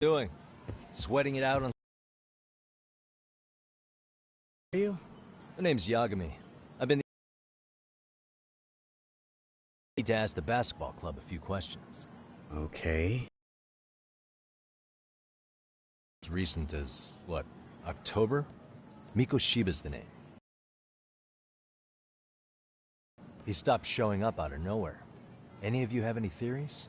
Doing? Sweating it out on... Are you? My name's Yagami. I've been... Need to ask the basketball club a few questions. Okay. As recent as, what, October? Mikoshiba's the name. He stopped showing up out of nowhere. Any of you have any theories?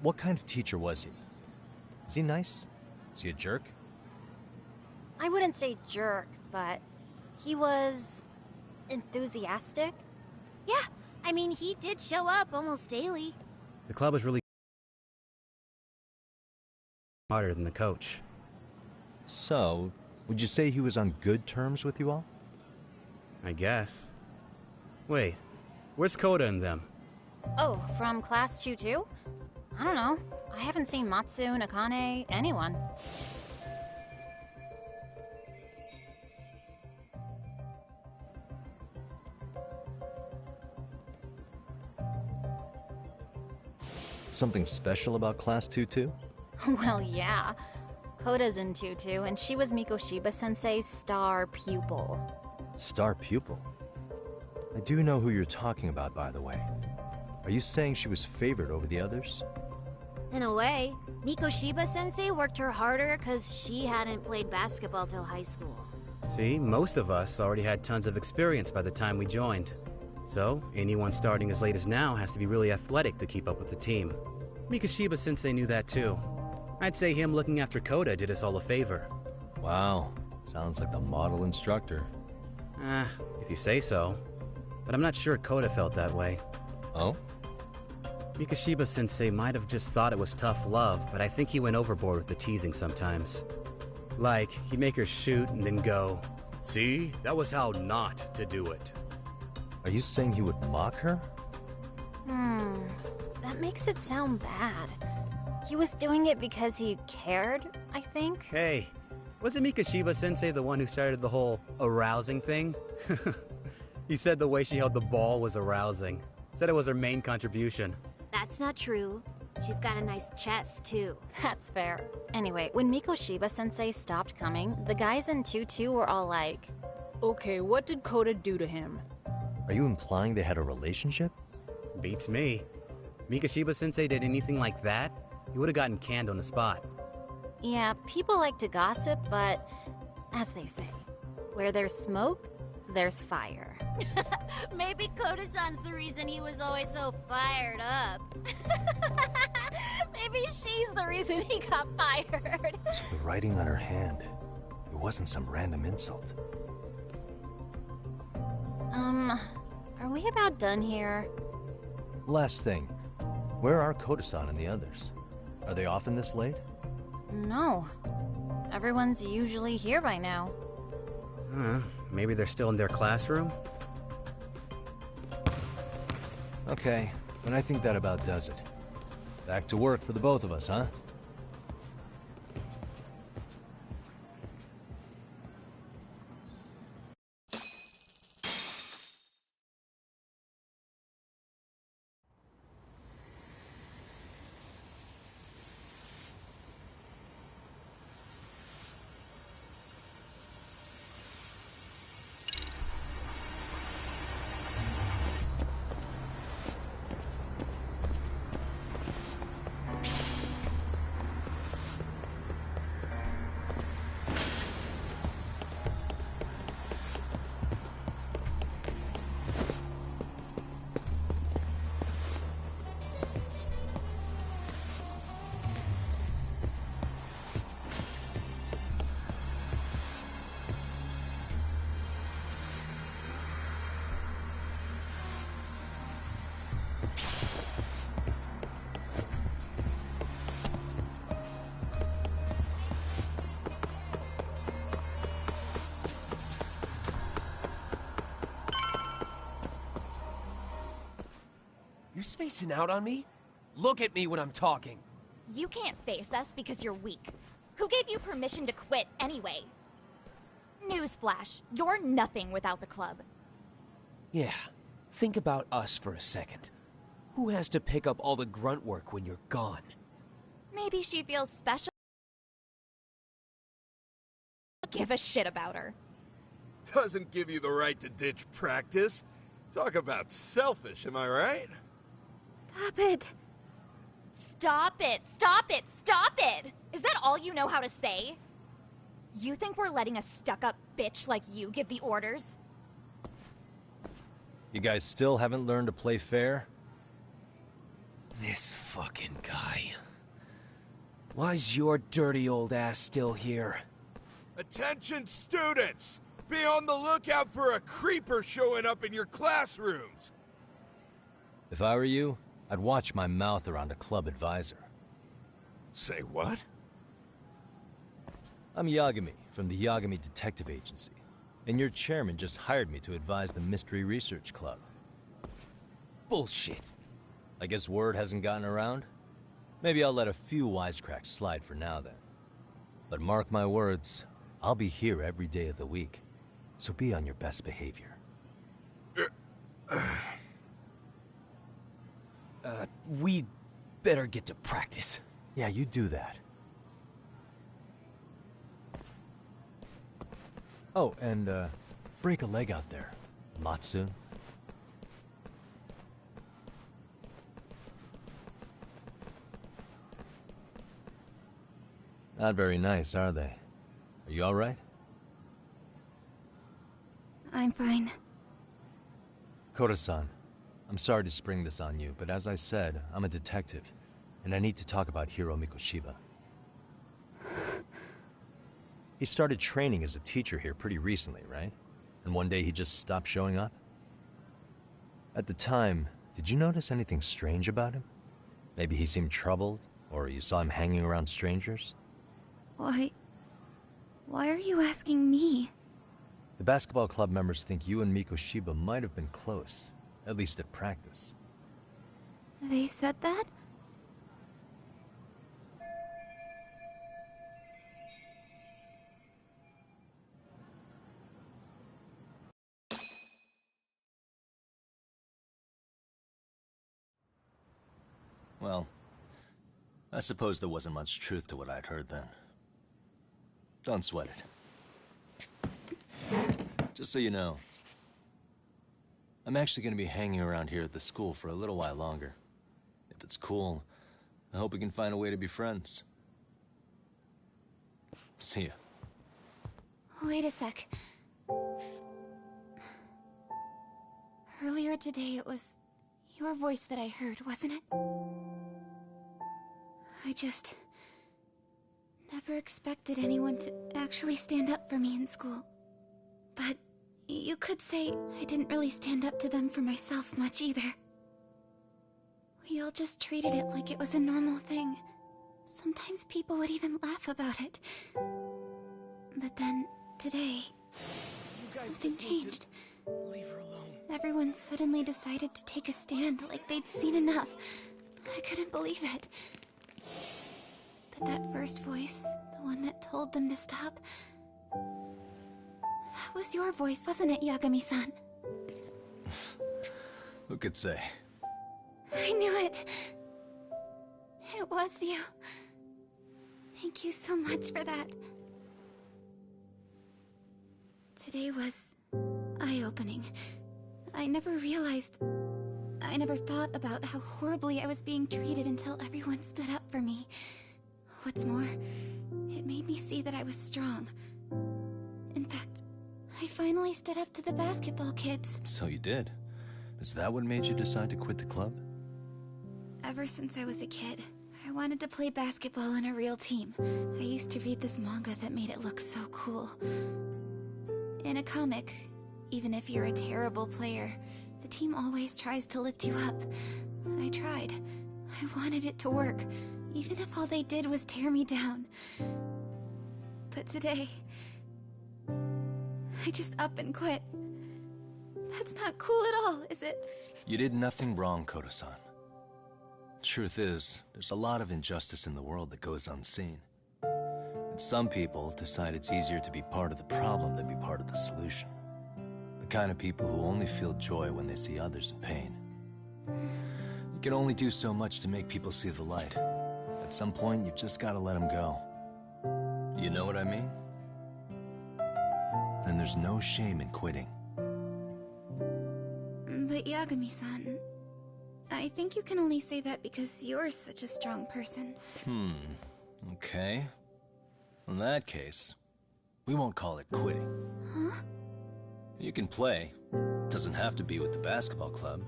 What kind of teacher was he? Is he nice? Is he a jerk? I wouldn't say jerk, but he was enthusiastic. Yeah, I mean, he did show up almost daily. The club was really smarter than the coach. So, would you say he was on good terms with you all? I guess. Wait, where's Koda and them? Oh, from class 2 too? I don't know. I haven't seen Matsu, Nakane, anyone. Something special about Class 2 too? Well, yeah. Koda's in Tutu, and she was Mikoshiba-sensei's star pupil. Star pupil? I do know who you're talking about, by the way. Are you saying she was favored over the others? In a way, Mikoshiba-sensei worked her harder because she hadn't played basketball till high school. See, most of us already had tons of experience by the time we joined. So, anyone starting as late as now has to be really athletic to keep up with the team. Mikoshiba-sensei knew that too. I'd say him looking after Koda did us all a favor. Wow, sounds like the model instructor. If you say so. But I'm not sure Koda felt that way. Oh? Mikoshiba-sensei might have just thought it was tough love, but I think he went overboard with the teasing sometimes. Like, he'd make her shoot and then go, "See, that was how not to do it." Are you saying he would mock her? That makes it sound bad. He was doing it because he cared, I think. Hey, wasn't Mikoshiba-sensei the one who started the whole arousing thing? He said the way she held the ball was arousing. Said it was her main contribution. That's not true. She's got a nice chest, too. That's fair. Anyway, when Mikoshiba-sensei stopped coming, the guys in Tutu were all like, Okay, what did Koda do to him? Are you implying they had a relationship? Beats me. Mikoshiba-sensei did anything like that, he would have gotten canned on the spot. yeah, people like to gossip, but as they say, where there's smoke, there's fire. Maybe Koda-san's the reason he was always so fired up. Maybe she's the reason he got fired. So the writing on her hand, it wasn't some random insult. Are we about done here? Last thing, where are Koda-san and the others? Are they often this late? No. Everyone's usually here by now. Maybe they're still in their classroom? Okay, then I think that about does it. Back to work for the both of us, huh? You spacing out on me? Look at me when I'm talking. You can't face us because you're weak. Who gave you permission to quit anyway? Newsflash, you're nothing without the club. Yeah, think about us for a second. Who has to pick up all the grunt work when you're gone? Maybe she feels special. Give a shit about her. Doesn't give you the right to ditch practice. Talk about selfish, am I right? Stop it. Stop it! Stop it! Stop it! Is that all you know how to say? You think we're letting a stuck-up bitch like you give the orders? You guys still haven't learned to play fair? This fucking guy. Why's your dirty old ass still here? Attention students! Be on the lookout for a creeper showing up in your classrooms! If I were you, I'd watch my mouth around a club advisor. Say what? I'm Yagami, from the Yagami Detective Agency, and your chairman just hired me to advise the Mystery Research Club. Bullshit. I guess word hasn't gotten around? Maybe I'll let a few wisecracks slide for now then. But mark my words, I'll be here every day of the week, so be on your best behavior. We better get to practice. Yeah, you do that. Oh, and, break a leg out there. Not soon. Not very nice, are they? Are you alright? I'm fine. Koda-san, I'm sorry to spring this on you, but as I said, I'm a detective, and I need to talk about Hiro Mikoshiba. He started training as a teacher here pretty recently, right? And one day he just stopped showing up? At the time, did you notice anything strange about him? Maybe he seemed troubled, or you saw him hanging around strangers? Why are you asking me? The basketball club members think you and Mikoshiba might have been close, at least at practice. They said that? Well, I suppose there wasn't much truth to what I'd heard then. Don't sweat it. Just so you know, I'm actually going to be hanging around here at the school for a little while longer. If it's cool, I hope we can find a way to be friends. See ya. Wait a sec. Earlier today, it was your voice that I heard, wasn't it? I just never expected anyone to actually stand up for me in school. But you could say I didn't really stand up to them for myself much either. We all just treated it like it was a normal thing. Sometimes people would even laugh about it. But then, today, something changed. Leave her alone. Everyone suddenly decided to take a stand like they'd seen enough. I couldn't believe it. But that first voice, the one that told them to stop, that was your voice, wasn't it, Yagami-san? Who could say? I knew it. It was you. Thank you so much for that. Today was eye-opening. I never thought about how horribly I was being treated until everyone stood up for me. What's more, it made me see that I was strong. In fact, I finally stood up to the basketball kids. So you did. Is that what made you decide to quit the club? Ever since I was a kid, I wanted to play basketball in a real team. I used to read this manga that made it look so cool. In a comic, even if you're a terrible player, the team always tries to lift you up. I tried. I wanted it to work, even if all they did was tear me down. But today, I just up and quit. That's not cool at all, is it? You did nothing wrong, Koda-san. Truth is, there's a lot of injustice in the world that goes unseen. And some people decide it's easier to be part of the problem than be part of the solution. The kind of people who only feel joy when they see others in pain. You can only do so much to make people see the light. At some point, you've just gotta let them go. You know what I mean? Then there's no shame in quitting. But Yagami-san, I think you can only say that because you're such a strong person. Okay. In that case, we won't call it quitting. Huh? You can play. Doesn't have to be with the basketball club.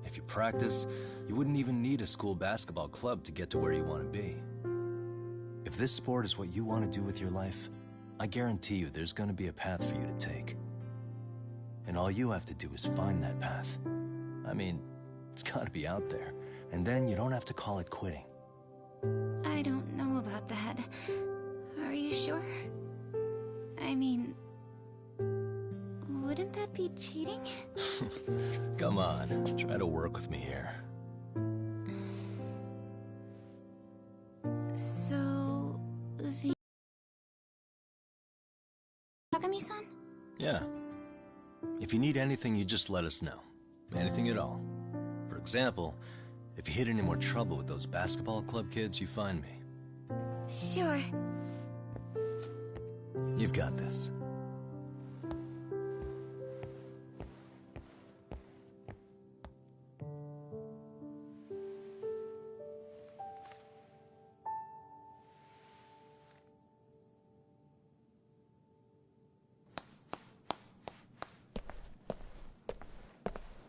If you practice, you wouldn't even need a school basketball club to get to where you want to be. If this sport is what you want to do with your life, I guarantee you there's going to be a path for you to take. And all you have to do is find that path. I mean, it's got to be out there. And then you don't have to call it quitting. I don't know about that. Are you sure? I mean, wouldn't that be cheating? Come on, try to work with me here. So, the... Yagami-san? Yeah. If you need anything, you just let us know. Anything at all. For example, if you hit any more trouble with those basketball club kids, you find me. Sure. You've got this.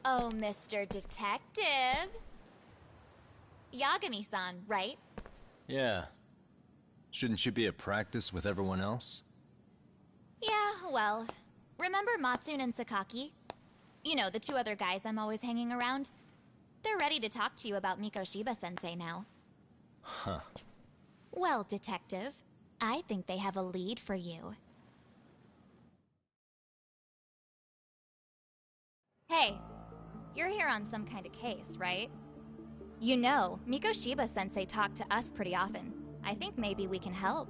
Oh, Mr. Detective. Yagami-san, right? Yeah. Shouldn't you be at practice with everyone else? Yeah, well, remember Matsune and Sakaki? You know, the two other guys I'm always hanging around? They're ready to talk to you about Mikoshiba-sensei now. Huh. Well, Detective, I think they have a lead for you. Hey, you're here on some kind of case, right? You know, Mikoshiba-sensei talked to us pretty often. I think maybe we can help.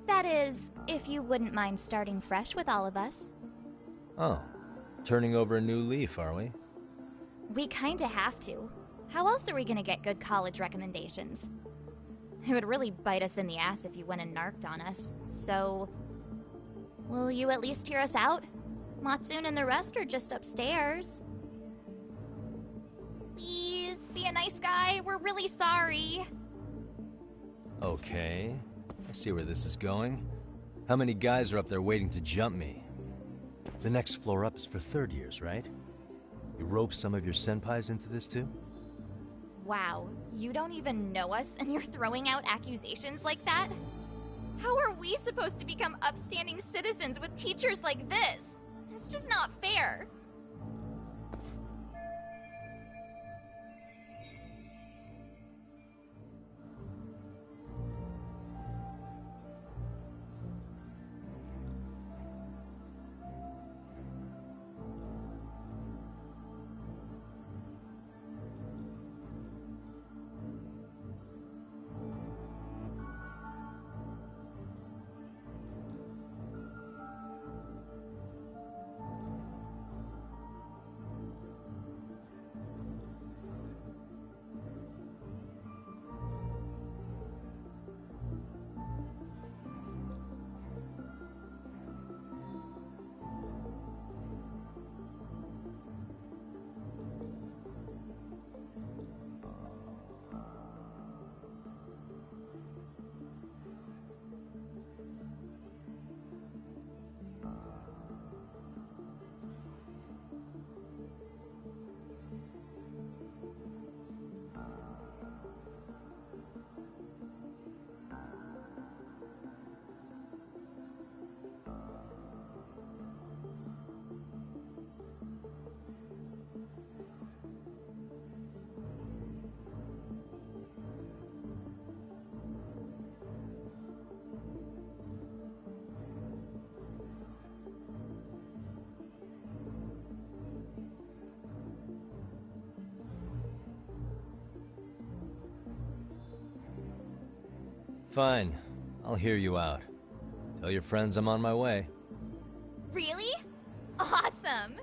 That is, if you wouldn't mind starting fresh with all of us. Oh. Turning over a new leaf, are we? We kinda have to. How else are we gonna get good college recommendations? It would really bite us in the ass if you went and narked on us, so... Will you at least hear us out? Matsune and the rest are just upstairs. Please, be a nice guy. We're really sorry. Okay. I see where this is going. How many guys are up there waiting to jump me? The next floor up is for third years, right? You rope some of your senpais into this too? Wow, you don't even know us and you're throwing out accusations like that? How are we supposed to become upstanding citizens with teachers like this? It's just not fair. Fine. I'll hear you out. Tell your friends I'm on my way. Really? Awesome!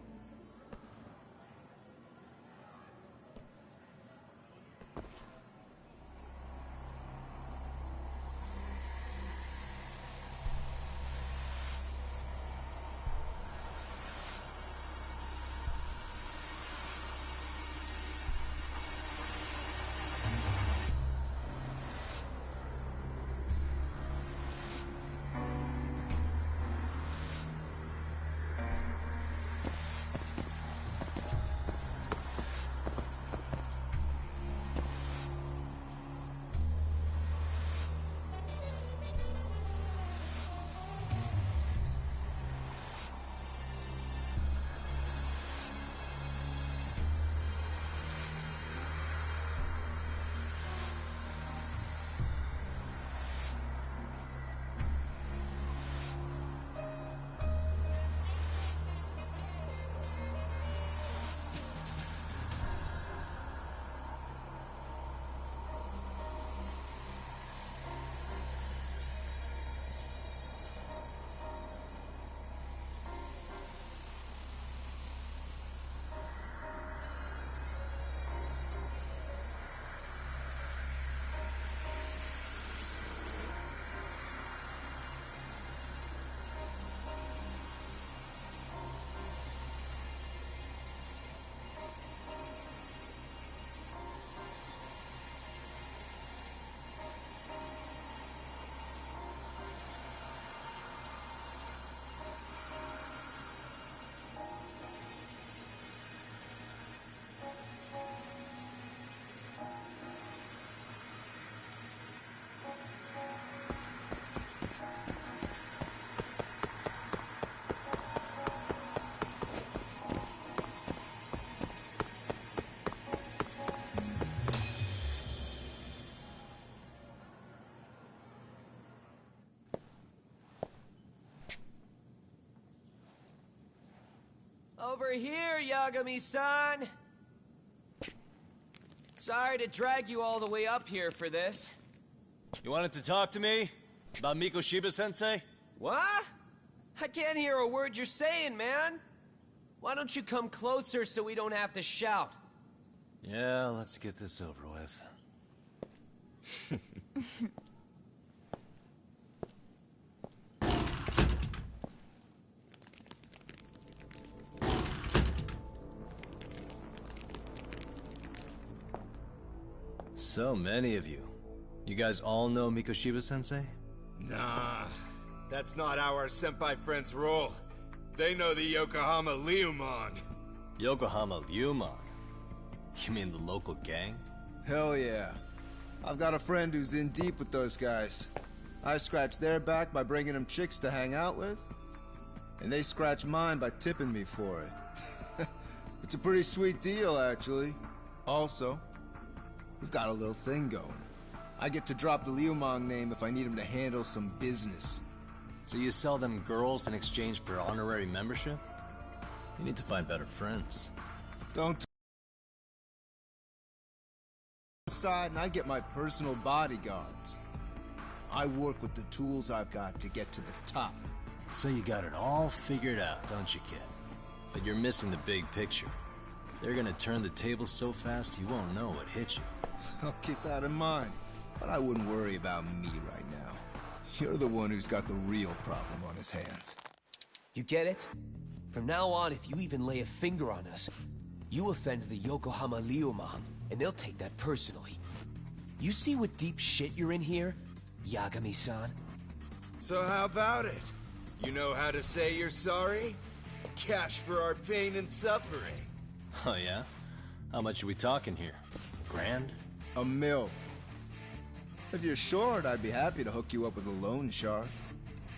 Over here, Yagami-san! Sorry to drag you all the way up here for this. You wanted to talk to me? About Mikoshiba-sensei? What? I can't hear a word you're saying, man! Why don't you come closer so we don't have to shout? Yeah, let's get this over with. So many of you. You guys all know Mikoshiba-sensei? Nah, that's not how our senpai friends roll. They know the Yokohama Liumon. Yokohama Liumon? You mean the local gang? Hell yeah. I've got a friend who's in deep with those guys. I scratch their back by bringing them chicks to hang out with, and they scratch mine by tipping me for it. It's a pretty sweet deal, actually. Also, we've got a little thing going. I get to drop the Liumang name if I need him to handle some business. So you sell them girls in exchange for honorary membership? You need to find better friends. Don't side, and I get my personal bodyguards. I work with the tools I've got to get to the top. So you got it all figured out, don't you, kid? But you're missing the big picture. They're gonna turn the tables so fast you won't know what hit you. I'll keep that in mind. But I wouldn't worry about me right now. You're the one who's got the real problem on his hands. You get it? From now on, if you even lay a finger on us, you offend the Yokohama Liumang, and they'll take that personally. You see what deep shit you're in here, Yagami-san? So how about it? You know how to say you're sorry? Cash for our pain and suffering. Oh yeah? How much are we talking here? $1,000? $1 million. If you're short, I'd be happy to hook you up with a loan shark.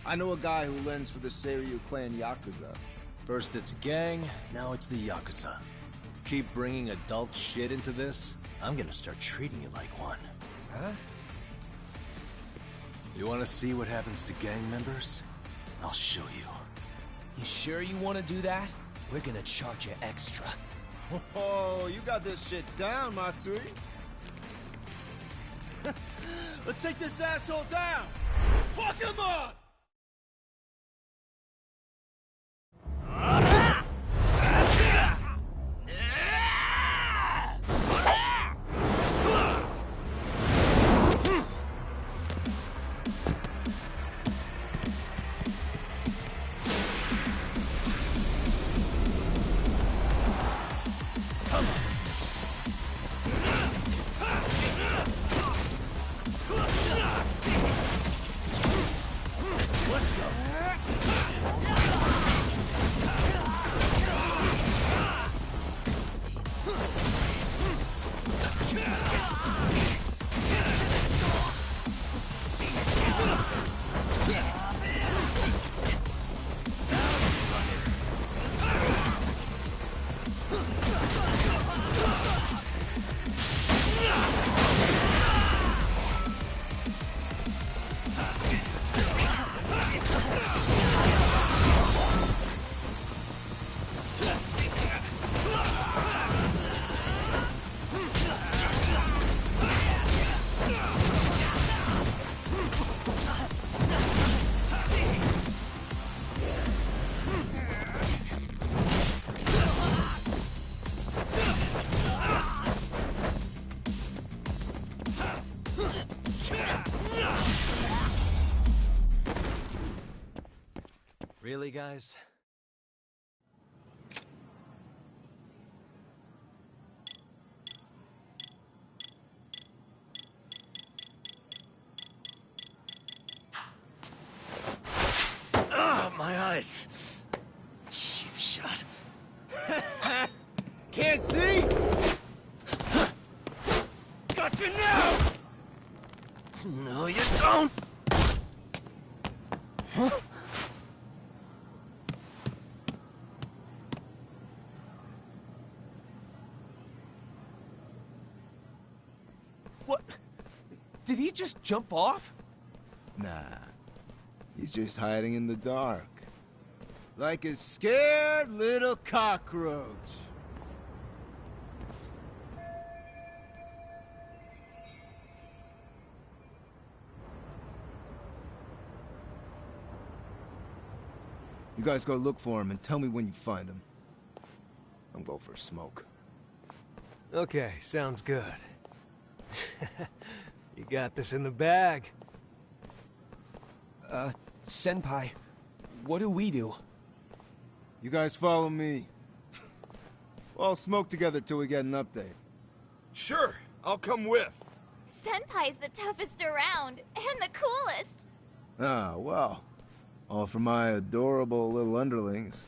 I know a guy who lends for the Seiryu clan Yakuza. First it's a gang, now it's the Yakuza. Keep bringing adult shit into this, I'm gonna start treating you like one. Huh? You wanna see what happens to gang members? I'll show you. You sure you want to do that? We're gonna charge you extra. Oh, you got this shit down, Matsui. Let's take this asshole down! Fuck him up! Really, guys? Ah, my eyes. Cheap shot. Can't see? Got you now! No, you don't! Huh? What? Did he just jump off? Nah. He's just hiding in the dark. Like a scared little cockroach. You guys go look for him and tell me when you find him. I'm going for a smoke. Okay, sounds good. You got this in the bag. Senpai, what do we do? You guys follow me. We'll all smoke together till we get an update. Sure, I'll come with. Senpai's the toughest around, and the coolest. Ah, well. All for my adorable little underlings.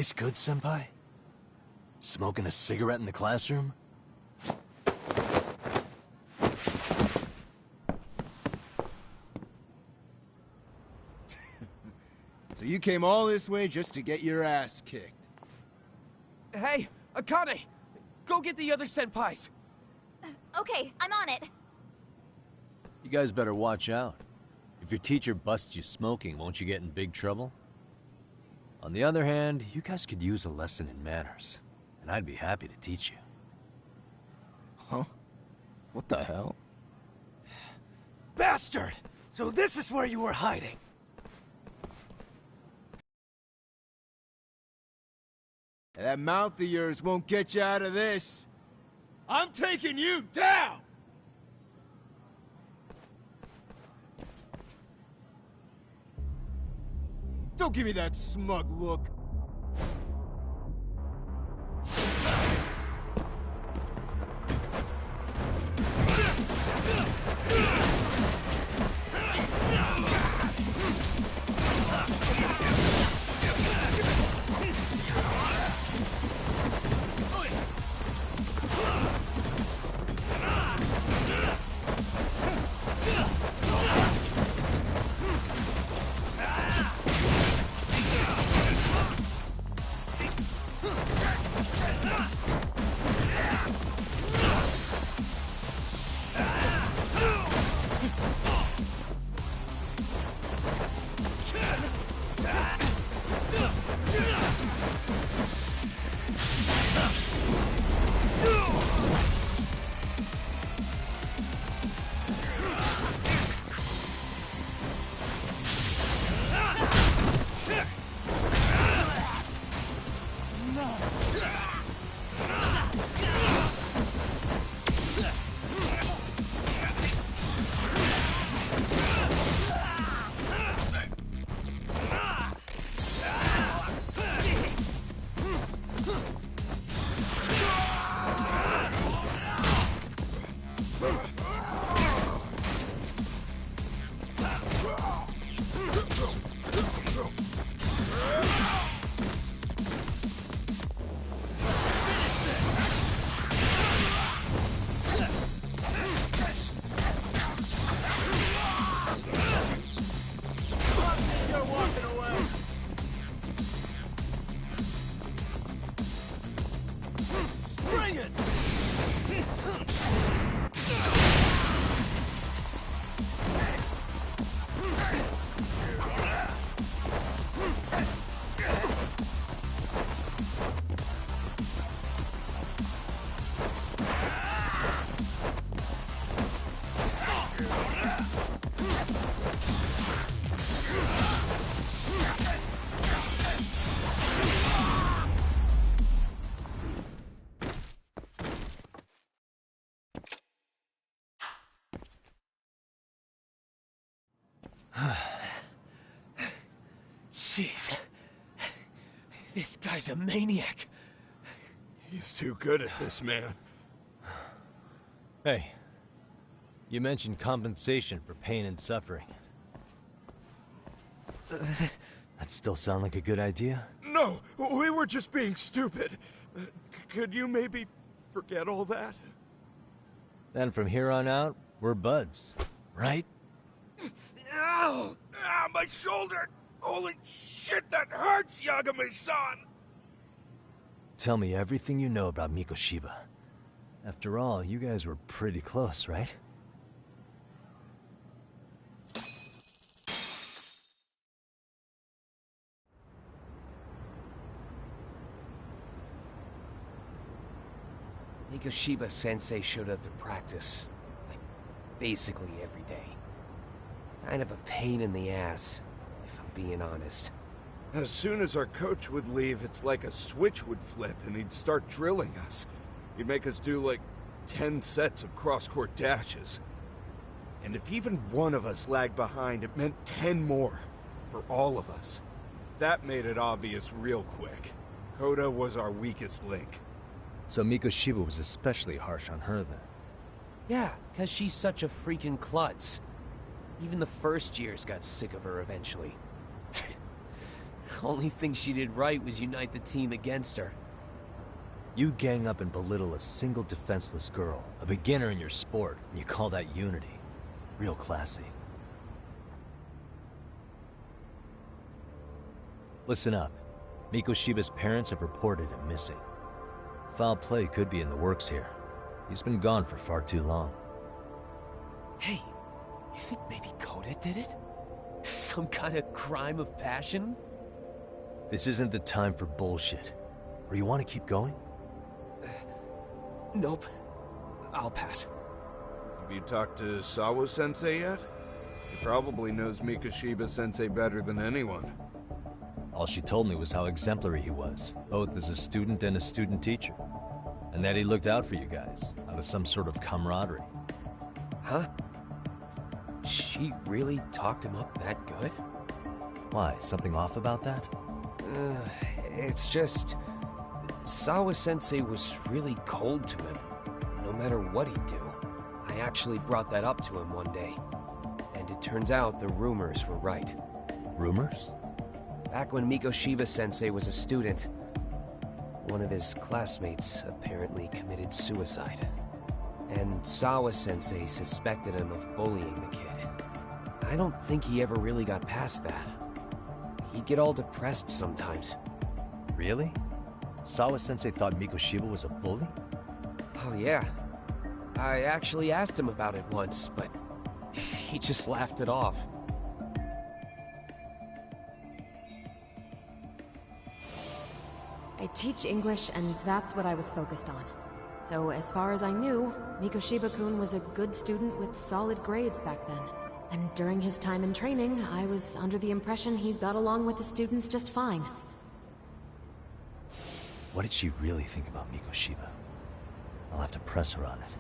Tastes good, Senpai? Smoking a cigarette in the classroom? So you came all this way just to get your ass kicked? Hey, Akane! Go get the other senpais! Okay, I'm on it. You guys better watch out. If your teacher busts you smoking, won't you get in big trouble? On the other hand, you guys could use a lesson in manners, and I'd be happy to teach you. Huh? What the hell? Bastard! So this is where you were hiding. That mouth of yours won't get you out of this. I'm taking you down! Don't give me that smug look. Jeez. This guy's a maniac. He's too good at this, man. Hey, you mentioned compensation for pain and suffering. That still sound like a good idea? No, we were just being stupid. Could you maybe forget all that? Then from here on out, we're buds, right? Ow! Ah, my shoulder! Holy shit, that hurts, Yagami-san! Tell me everything you know about Mikoshiba. After all, you guys were pretty close, right? Mikoshiba-sensei showed up to practice, like, basically every day. Kind of a pain in the ass, if I'm being honest. As soon as our coach would leave, it's like a switch would flip and he'd start drilling us. He'd make us do like 10 sets of cross-court dashes. And if even one of us lagged behind, it meant 10 more. For all of us. That made it obvious real quick. Koda was our weakest link. So Mikoshiba was especially harsh on her then? Yeah, because she's such a freaking klutz. Even the first years got sick of her eventually. Only thing she did right was unite the team against her. You gang up and belittle a single defenseless girl, a beginner in your sport, and you call that unity. Real classy. Listen up. Mikoshiba's parents have reported him missing. Foul play could be in the works here. He's been gone for far too long. Hey, you think maybe Koda did it? Some kind of crime of passion? This isn't the time for bullshit. Or you want to keep going? Nope. I'll pass. Have you talked to Sawa-sensei yet? He probably knows Mikoshiba-sensei better than anyone. All she told me was how exemplary he was, both as a student and a student teacher. And that he looked out for you guys, out of some sort of camaraderie. Huh? She really talked him up that good? Why, something off about that? It's just... Sawa-sensei was really cold to him, no matter what he'd do. I actually brought that up to him one day. And it turns out the rumors were right. Rumors? Back when Mikoshiba-sensei was a student, one of his classmates apparently committed suicide. And Sawa-sensei suspected him of bullying the kid. I don't think he ever really got past that. He'd get all depressed sometimes. Really? Sawa-sensei thought Mikoshiba was a bully? Oh yeah. I actually asked him about it once, but he just laughed it off. I teach English, and that's what I was focused on. So as far as I knew, Mikoshiba-kun was a good student with solid grades back then. And during his time in training, I was under the impression he got along with the students just fine. What did she really think about Mikoshiba? I'll have to press her on it.